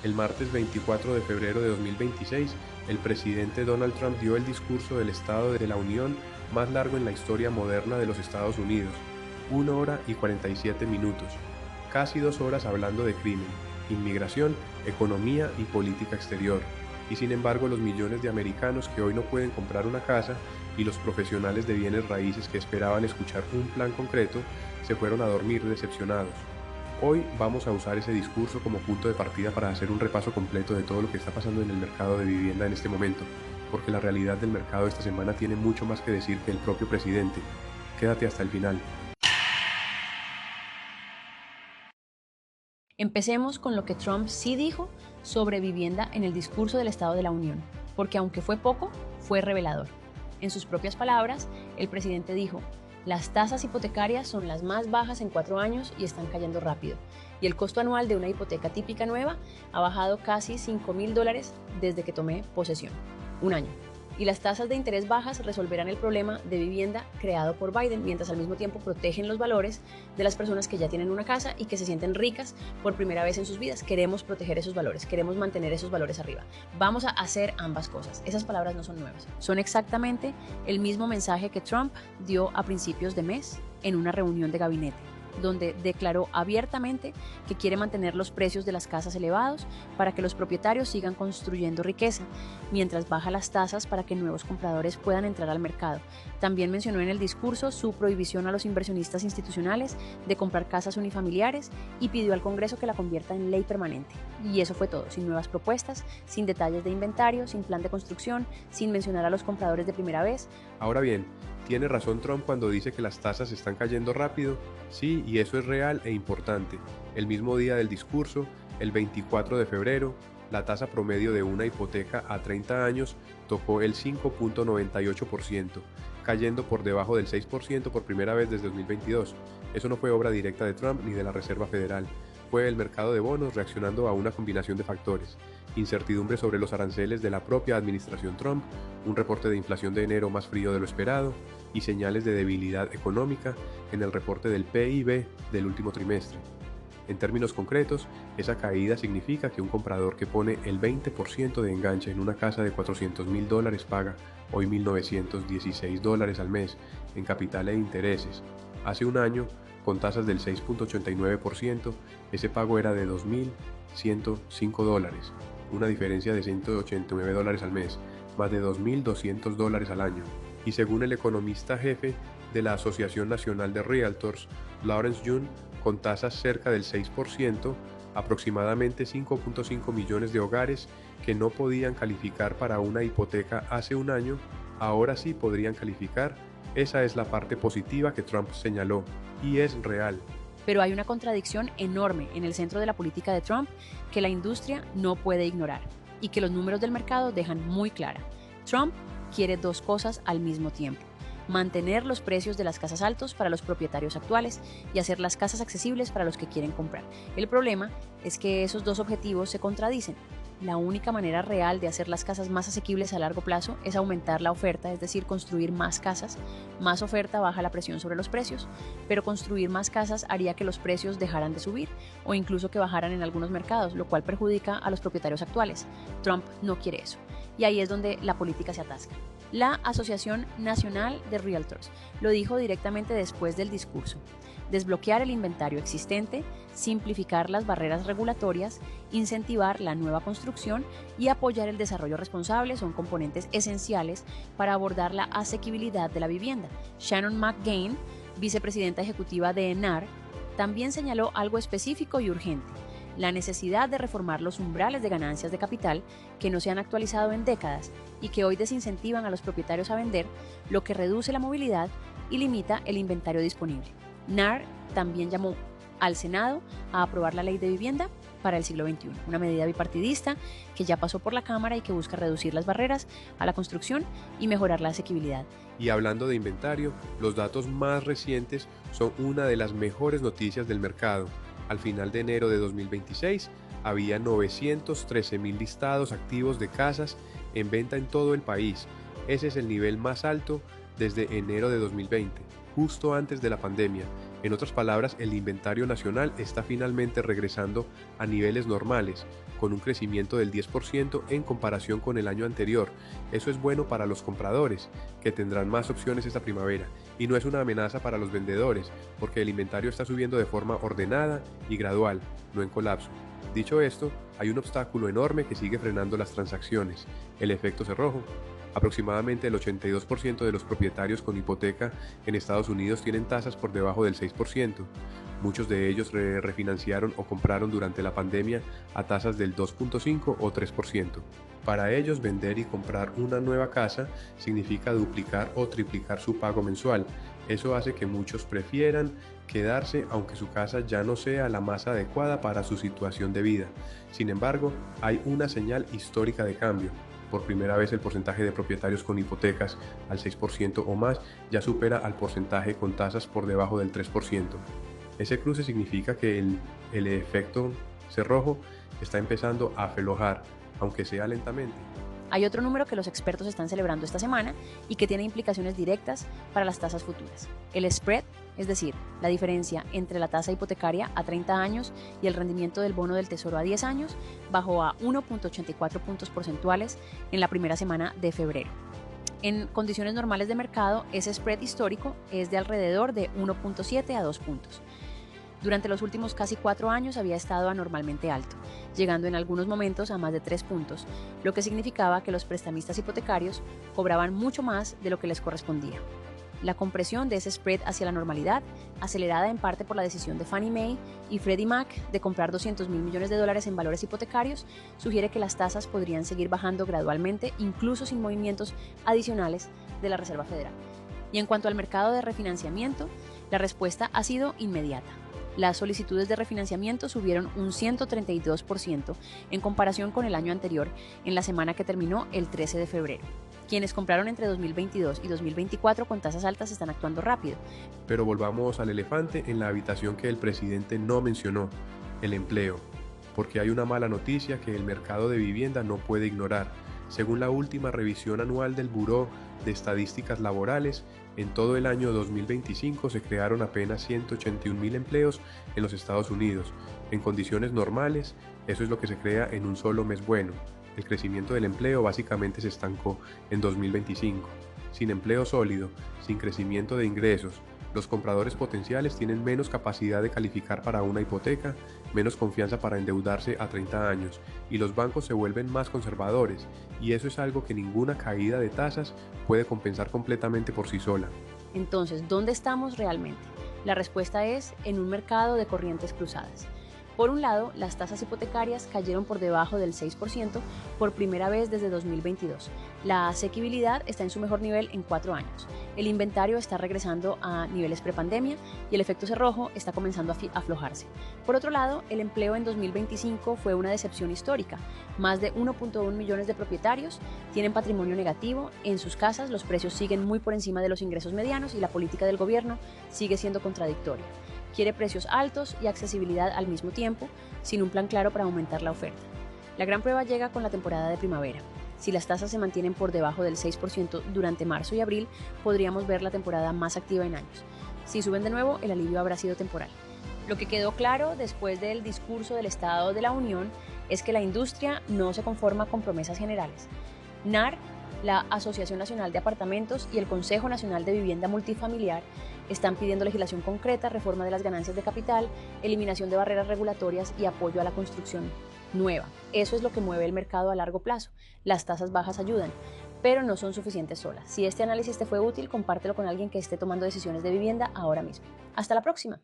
El martes 24 de febrero de 2026, el presidente Donald Trump dio el discurso del Estado de la Unión más largo en la historia moderna de los Estados Unidos, 1 hora y 47 minutos, casi 2 horas hablando de crimen, inmigración, economía y política exterior. Y sin embargo, los millones de americanos que hoy no pueden comprar una casa y los profesionales de bienes raíces que esperaban escuchar un plan concreto se fueron a dormir decepcionados. Hoy vamos a usar ese discurso como punto de partida para hacer un repaso completo de todo lo que está pasando en el mercado de vivienda en este momento, porque la realidad del mercado esta semana tiene mucho más que decir que el propio presidente. Quédate hasta el final. Empecemos con lo que Trump sí dijo sobre vivienda en el discurso del Estado de la Unión, porque aunque fue poco, fue revelador. En sus propias palabras, el presidente dijo: las tasas hipotecarias son las más bajas en 4 años y están cayendo rápido, y el costo anual de una hipoteca típica nueva ha bajado casi $5,000 desde que tomé posesión. Un año. Y las tasas de interés bajas resolverán el problema de vivienda creado por Biden, mientras al mismo tiempo protegen los valores de las personas que ya tienen una casa y que se sienten ricas por primera vez en sus vidas. Queremos proteger esos valores, queremos mantener esos valores arriba. Vamos a hacer ambas cosas. Esas palabras no son nuevas. Son exactamente el mismo mensaje que Trump dio a principios de mes en una reunión de gabinete, donde declaró abiertamente que quiere mantener los precios de las casas elevados para que los propietarios sigan construyendo riqueza, mientras baja las tasas para que nuevos compradores puedan entrar al mercado. También mencionó en el discurso su prohibición a los inversionistas institucionales de comprar casas unifamiliares y pidió al Congreso que la convierta en ley permanente. Y eso fue todo, sin nuevas propuestas, sin detalles de inventario, sin plan de construcción, sin mencionar a los compradores de primera vez. Ahora bien, ¿tiene razón Trump cuando dice que las tasas están cayendo rápido? Sí, y eso es real e importante. El mismo día del discurso, el 24 de febrero, la tasa promedio de una hipoteca a 30 años tocó el 5.98%, cayendo por debajo del 6% por primera vez desde 2022. Eso no fue obra directa de Trump ni de la Reserva Federal. Fue el mercado de bonos reaccionando a una combinación de factores: incertidumbre sobre los aranceles de la propia administración Trump, un reporte de inflación de enero más frío de lo esperado y señales de debilidad económica en el reporte del PIB del último trimestre. En términos concretos, esa caída significa que un comprador que pone el 20% de enganche en una casa de $400,000 paga hoy $1,916 al mes en capital e intereses. Hace un año, con tasas del 6.89%, ese pago era de $2,105, una diferencia de $189 al mes, más de $2,200 al año. Y según el economista jefe de la Asociación Nacional de Realtors, Lawrence Yun, con tasas cerca del 6%, aproximadamente 5.5 millones de hogares que no podían calificar para una hipoteca hace un año, ahora sí podrían calificar. Esa es la parte positiva que Trump señaló, y es real. Pero hay una contradicción enorme en el centro de la política de Trump que la industria no puede ignorar y que los números del mercado dejan muy clara. Trump quiere dos cosas al mismo tiempo: mantener los precios de las casas altos para los propietarios actuales y hacer las casas accesibles para los que quieren comprar. El problema es que esos dos objetivos se contradicen. La única manera real de hacer las casas más asequibles a largo plazo es aumentar la oferta, es decir, construir más casas. Más oferta baja la presión sobre los precios, pero construir más casas haría que los precios dejaran de subir o incluso que bajaran en algunos mercados, lo cual perjudica a los propietarios actuales. Trump no quiere eso, y ahí es donde la política se atasca. La Asociación Nacional de Realtors lo dijo directamente después del discurso: desbloquear el inventario existente, simplificar las barreras regulatorias, incentivar la nueva construcción y apoyar el desarrollo responsable son componentes esenciales para abordar la asequibilidad de la vivienda. Shannon McGain, vicepresidenta ejecutiva de NAR, también señaló algo específico y urgente: la necesidad de reformar los umbrales de ganancias de capital que no se han actualizado en décadas y que hoy desincentivan a los propietarios a vender, lo que reduce la movilidad y limita el inventario disponible. NAR también llamó al Senado a aprobar la Ley de Vivienda para el siglo XXI, una medida bipartidista que ya pasó por la Cámara y que busca reducir las barreras a la construcción y mejorar la asequibilidad. Y hablando de inventario, los datos más recientes son una de las mejores noticias del mercado. Al final de enero de 2026, había 913,000 listados activos de casas en venta en todo el país. Ese es el nivel más alto desde enero de 2020, justo antes de la pandemia, En otras palabras, el inventario nacional está finalmente regresando a niveles normales, con un crecimiento del 10% en comparación con el año anterior. Eso es bueno para los compradores, que tendrán más opciones esta primavera, y no es una amenaza para los vendedores, porque el inventario está subiendo de forma ordenada y gradual, no en colapso. Dicho esto, hay un obstáculo enorme que sigue frenando las transacciones: el efecto cerrojo. Aproximadamente el 82% de los propietarios con hipoteca en Estados Unidos tienen tasas por debajo del 6%. Muchos de ellos refinanciaron o compraron durante la pandemia a tasas del 2.5 o 3%. Para ellos, vender y comprar una nueva casa significa duplicar o triplicar su pago mensual. Eso hace que muchos prefieran quedarse aunque su casa ya no sea la más adecuada para su situación de vida. Sin embargo, hay una señal histórica de cambio. Por primera vez el porcentaje de propietarios con hipotecas al 6% o más ya supera al porcentaje con tasas por debajo del 3%. Ese cruce significa que el efecto cerrojo está empezando a aflojar, aunque sea lentamente. Hay otro número que los expertos están celebrando esta semana y que tiene implicaciones directas para las tasas futuras. El spread, es decir, la diferencia entre la tasa hipotecaria a 30 años y el rendimiento del bono del Tesoro a 10 años, bajó a 1.84 puntos porcentuales en la primera semana de febrero. En condiciones normales de mercado, ese spread histórico es de alrededor de 1.7 a 2 puntos. Durante los últimos casi 4 años había estado anormalmente alto, llegando en algunos momentos a más de 3 puntos, lo que significaba que los prestamistas hipotecarios cobraban mucho más de lo que les correspondía. La compresión de ese spread hacia la normalidad, acelerada en parte por la decisión de Fannie Mae y Freddie Mac de comprar $200 mil millones en valores hipotecarios, sugiere que las tasas podrían seguir bajando gradualmente, incluso sin movimientos adicionales de la Reserva Federal. Y en cuanto al mercado de refinanciamiento, la respuesta ha sido inmediata. Las solicitudes de refinanciamiento subieron un 132% en comparación con el año anterior, en la semana que terminó el 13 de febrero. Quienes compraron entre 2022 y 2024 con tasas altas están actuando rápido. Pero volvamos al elefante en la habitación que el presidente no mencionó: el empleo. Porque hay una mala noticia que el mercado de vivienda no puede ignorar. Según la última revisión anual del Buró de Estadísticas Laborales, en todo el año 2025 se crearon apenas 181.000 empleos en los Estados Unidos. En condiciones normales, eso es lo que se crea en un solo mes bueno. El crecimiento del empleo básicamente se estancó en 2025. Sin empleo sólido, sin crecimiento de ingresos, los compradores potenciales tienen menos capacidad de calificar para una hipoteca, menos confianza para endeudarse a 30 años, y los bancos se vuelven más conservadores, y eso es algo que ninguna caída de tasas puede compensar completamente por sí sola. Entonces, ¿dónde estamos realmente? La respuesta es en un mercado de corrientes cruzadas. Por un lado, las tasas hipotecarias cayeron por debajo del 6% por primera vez desde 2022. La asequibilidad está en su mejor nivel en 4 años. El inventario está regresando a niveles prepandemia y el efecto cerrojo está comenzando a aflojarse. Por otro lado, el empleo en 2025 fue una decepción histórica. Más de 1.1 millones de propietarios tienen patrimonio negativo en sus casas, los precios siguen muy por encima de los ingresos medianos y la política del gobierno sigue siendo contradictoria. Quiere precios altos y accesibilidad al mismo tiempo, sin un plan claro para aumentar la oferta. La gran prueba llega con la temporada de primavera. Si las tasas se mantienen por debajo del 6% durante marzo y abril, podríamos ver la temporada más activa en años. Si suben de nuevo, el alivio habrá sido temporal. Lo que quedó claro después del discurso del Estado de la Unión es que la industria no se conforma con promesas generales. NAR, la Asociación Nacional de Apartamentos y el Consejo Nacional de Vivienda Multifamiliar están pidiendo legislación concreta, reforma de las ganancias de capital, eliminación de barreras regulatorias y apoyo a la construcción nueva. Eso es lo que mueve el mercado a largo plazo. Las tasas bajas ayudan, pero no son suficientes solas. Si este análisis te fue útil, compártelo con alguien que esté tomando decisiones de vivienda ahora mismo. Hasta la próxima.